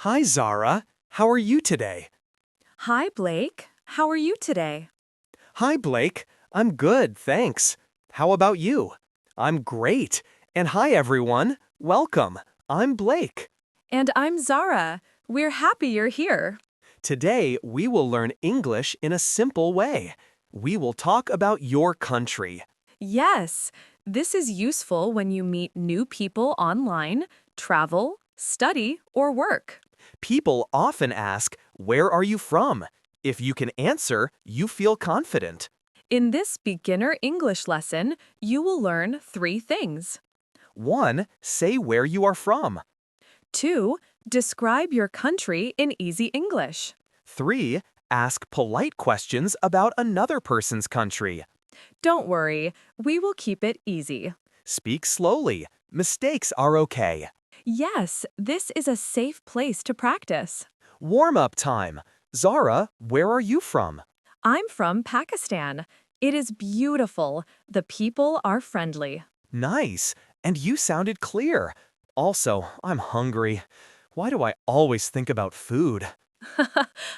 Hi, Zara. How are you today? Hi, Blake. How are you today? Hi, Blake. I'm good, thanks. How about you? I'm great. And hi, everyone. Welcome. I'm Blake. And I'm Zara. We're happy you're here. Today, we will learn English in a simple way. We will talk about your country. Yes, this is useful when you meet new people online, travel, study, or work. People often ask, "Where are you from?" If you can answer, you feel confident. In this beginner English lesson, you will learn three things. 1. Say where you are from. 2. Describe your country in easy English. 3. Ask polite questions about another person's country. Don't worry, we will keep it easy. Speak slowly. Mistakes are okay. Yes, this is a safe place to practice. Warm-up time. Zara, where are you from? I'm from Pakistan. It is beautiful. The people are friendly. Nice. And you sounded clear. Also, I'm hungry. Why do I always think about food?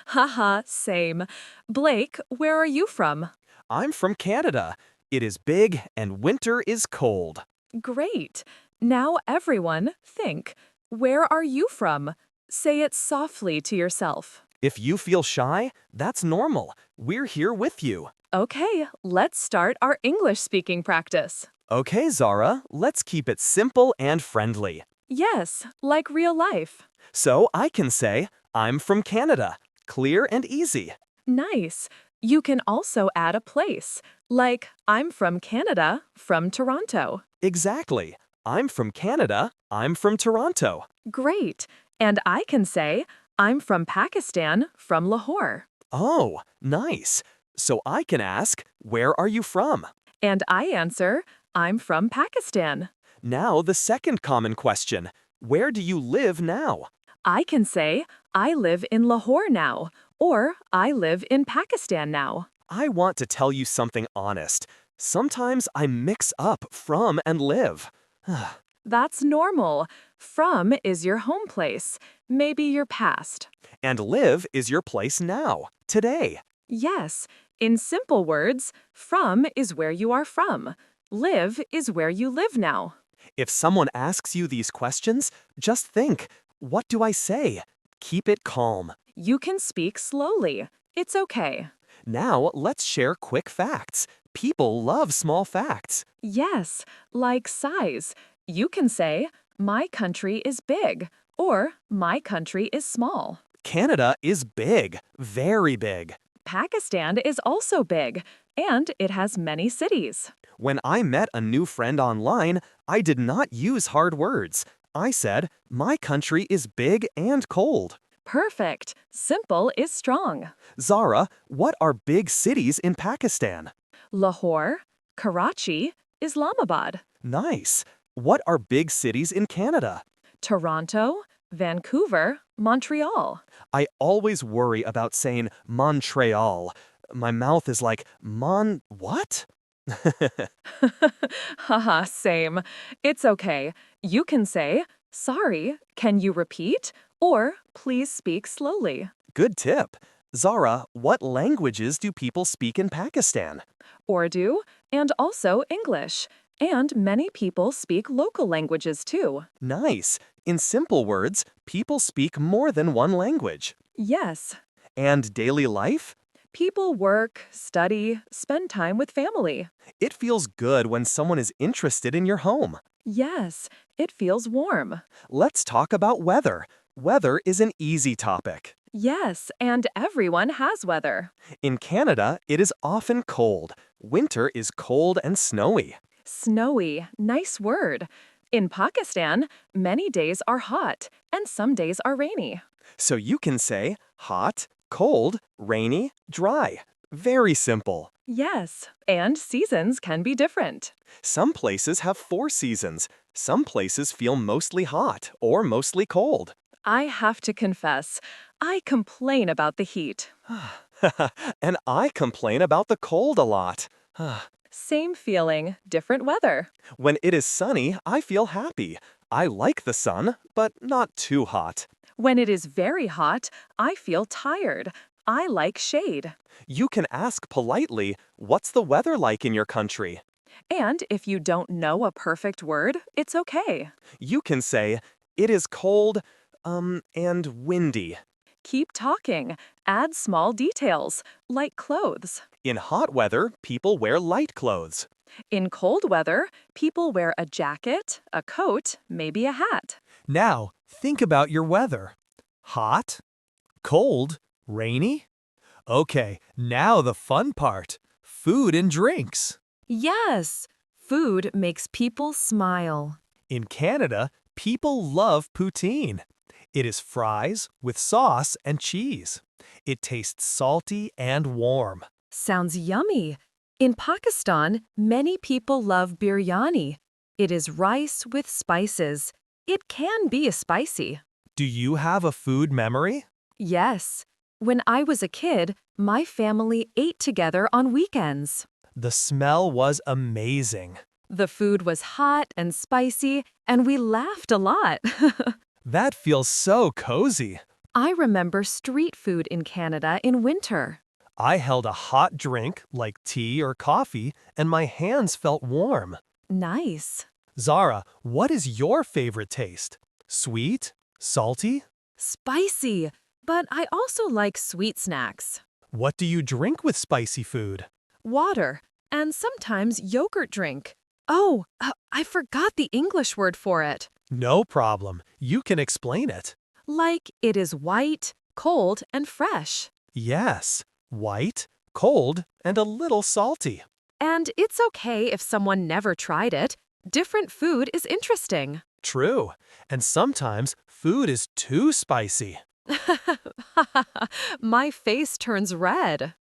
Haha, same. Blake, where are you from? I'm from Canada. It is big and winter is cold. Great. Now everyone, think. Where are you from? Say it softly to yourself. If you feel shy, that's normal. We're here with you. Okay, let's start our English speaking practice. Okay, Zara, let's keep it simple and friendly. Yes, like real life. So I can say, I'm from Canada. Clear and easy. Nice. You can also add a place, like I'm from Canada, from Toronto. Exactly. I'm from Canada. I'm from Toronto. Great. And I can say, I'm from Pakistan, from Lahore. Oh, nice. So I can ask, where are you from? And I answer, I'm from Pakistan. Now the second common question. Where do you live now? I can say, I live in Lahore now, or I live in Pakistan now. I want to tell you something honest. Sometimes I mix up from and live. That's normal. From is your home place, maybe your past. And live is your place now, today. Yes, in simple words, from is where you are from. Live is where you live now. If someone asks you these questions, just think, what do I say? Keep it calm. You can speak slowly. It's okay. Now let's share quick facts. People love small facts. Yes, like size. You can say, my country is big, or my country is small. Canada is big, very big. Pakistan is also big, and it has many cities. When I met a new friend online, I did not use hard words. I said, my country is big and cold. Perfect. Simple is strong. Zara, what are big cities in Pakistan? Lahore, Karachi, Islamabad, Nice. What are big cities in Canada? Toronto, Vancouver, Montreal. I always worry about saying Montreal. My mouth is like, what? Haha, same. It's okay. You can say, sorry, can you repeat? Or please speak slowly. Good tip. Zara, what languages do people speak in Pakistan? Urdu, and also English. And many people speak local languages too. Nice. In simple words, people speak more than one language. Yes, And daily life? people work, study, spend time with family. It feels good when someone is interested in your home. Yes, it feels warm. Let's talk about weather. Weather is an easy topic. Yes, and everyone has weather. In Canada, it is often cold. Winter is cold and snowy. Snowy, nice word. In Pakistan, many days are hot, and some days are rainy. So you can say hot, cold, rainy, dry. Very simple. Yes, and seasons can be different. Some places have 4 seasons. Some places feel mostly hot or mostly cold. I have to confess, I complain about the heat. And I complain about the cold a lot. Same feeling, different weather. When it is sunny, I feel happy. I like the sun, but not too hot. When it is very hot, I feel tired. I like shade. You can ask politely, "What's the weather like in your country?" And if you don't know a perfect word, it's okay. You can say, "It is cold, and windy." Keep talking. Add small details, like clothes. In hot weather, people wear light clothes. In cold weather, people wear a jacket, a coat, maybe a hat. Now, think about your weather. Hot? Cold? Rainy? Okay, now the fun part. Food and drinks. Yes, food makes people smile. In Canada, people love poutine. It is fries with sauce and cheese. It tastes salty and warm. Sounds yummy. In Pakistan, many people love biryani. It is rice with spices. It can be spicy. Do you have a food memory? Yes. When I was a kid, my family ate together on weekends. The smell was amazing. The food was hot and spicy, and we laughed a lot. That feels so cozy. I remember street food in Canada in winter. I held a hot drink, like tea or coffee, and my hands felt warm. Nice. Zara, what is your favorite taste? Sweet? Salty? Spicy, but I also like sweet snacks. What do you drink with spicy food? Water, and sometimes yogurt drink. Oh, I forgot the English word for it. No problem. You can explain it. Like it is white, cold, and fresh. Yes, white, cold, and a little salty. And it's okay if someone never tried it. Different food is interesting. True. And sometimes food is too spicy. My face turns red.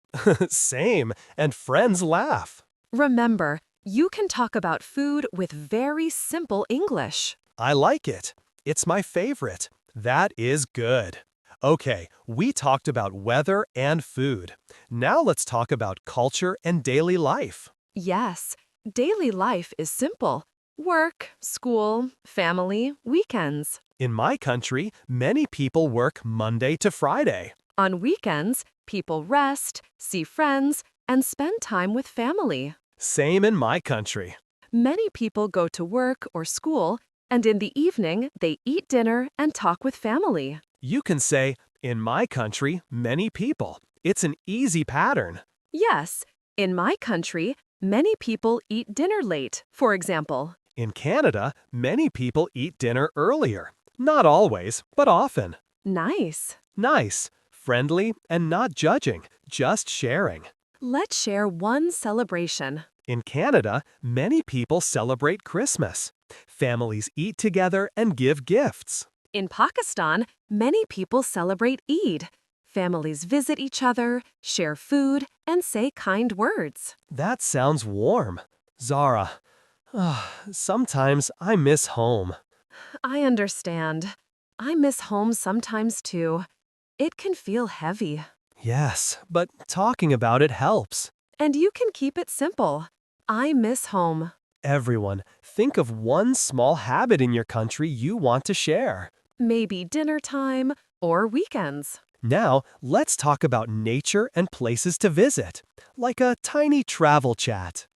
Same, and friends laugh. Remember, you can talk about food with very simple English. I like it. It's my favorite. That is good. Okay, we talked about weather and food. Now let's talk about culture and daily life. Yes, daily life is simple. Work, school, family, weekends. In my country, many people work Monday to Friday. On weekends, people rest, see friends, and spend time with family. Same in my country. Many people go to work or school, and in the evening, they eat dinner and talk with family. You can say, in my country, many people. It's an easy pattern. Yes, in my country, many people eat dinner late, for example. In Canada, many people eat dinner earlier. Not always, but often. Nice. Nice, friendly, and not judging, just sharing. Let's share one celebration. In Canada, many people celebrate Christmas. Families eat together and give gifts. In Pakistan, many people celebrate Eid. Families visit each other, share food, and say kind words. That sounds warm. Zara, sometimes I miss home. I understand. I miss home sometimes too. It can feel heavy. Yes, but talking about it helps. And you can keep it simple. I miss home. Everyone, think of one small habit in your country you want to share. Maybe dinner time or weekends. Now, let's talk about nature and places to visit, like a tiny travel chat.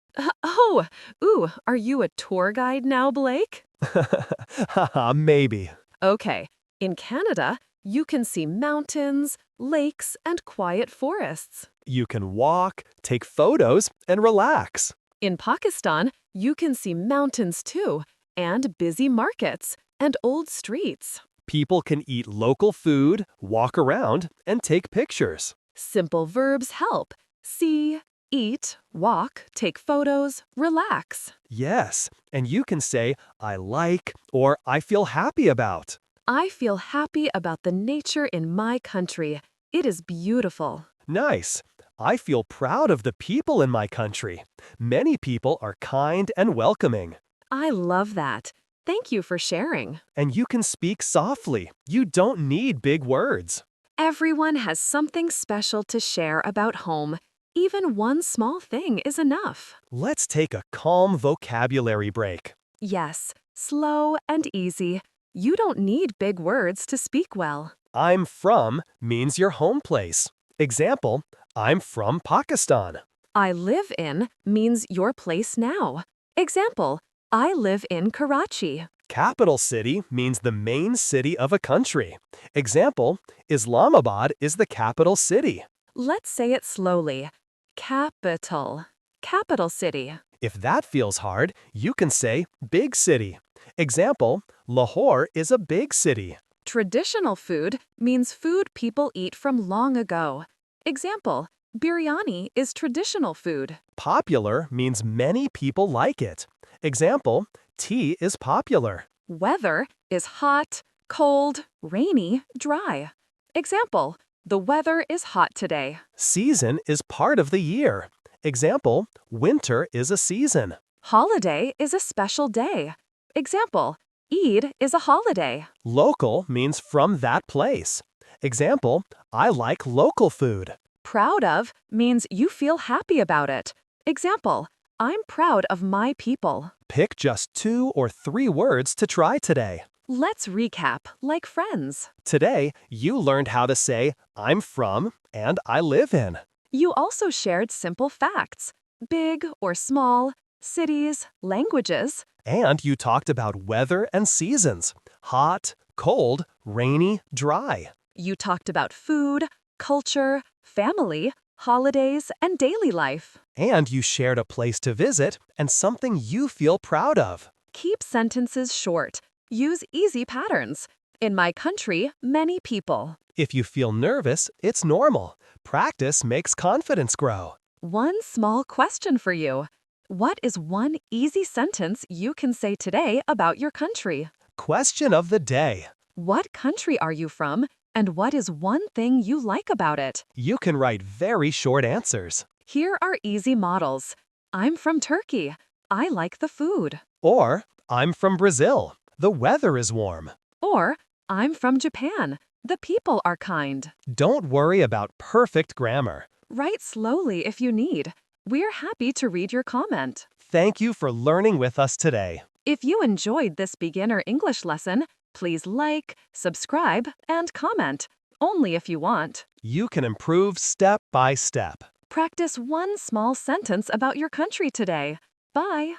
Are you a tour guide now, Blake? Haha, maybe. Okay, in Canada, you can see mountains, lakes, and quiet forests. You can walk, take photos, and relax. In Pakistan, you can see mountains too, and busy markets, and old streets. People can eat local food, walk around, and take pictures. Simple verbs help. See, eat, walk, take photos, relax. Yes, and you can say, I like or I feel happy about. I feel happy about the nature in my country. It is beautiful. Nice. I feel proud of the people in my country. Many people are kind and welcoming. I love that. Thank you for sharing. And you can speak softly. You don't need big words. Everyone has something special to share about home. Even one small thing is enough. Let's take a calm vocabulary break. Yes, slow and easy. You don't need big words to speak well. I'm from means your home place. Example, I'm from Pakistan. I live in means your place now. Example, I live in Karachi. Capital city means the main city of a country. Example, Islamabad is the capital city. Let's say it slowly. Capital. Capital city. If that feels hard, you can say big city. Example, Lahore is a big city. Traditional food means food people eat from long ago. Example, biryani is traditional food. Popular means many people like it. Example, tea is popular. Weather is hot, cold, rainy, dry. Example, the weather is hot today. Season is part of the year. Example, winter is a season. Holiday is a special day. Example, Eid is a holiday. Local means from that place. Example, I like local food. Proud of means you feel happy about it. Example, I'm proud of my people. Pick just 2 or 3 words to try today. Let's recap like friends. Today, you learned how to say, I'm from and I live in. You also shared simple facts, big or small, cities, languages. And you talked about weather and seasons, hot, cold, rainy, dry. You talked about food, culture, family, holidays, and daily life. And you shared a place to visit and something you feel proud of. Keep sentences short. Use easy patterns. In my country, many people. If you feel nervous, it's normal. Practice makes confidence grow. One small question for you. What is one easy sentence you can say today about your country? Question of the day. What country are you from, and what is one thing you like about it? You can write very short answers. Here are easy models. I'm from Turkey. I like the food. Or, I'm from Brazil. The weather is warm. Or, I'm from Japan. The people are kind. Don't worry about perfect grammar. Write slowly if you need. We're happy to read your comment. Thank you for learning with us today. If you enjoyed this beginner English lesson, please like, subscribe, and comment. Only if you want. You can improve step by step. Practice one small sentence about your country today. Bye.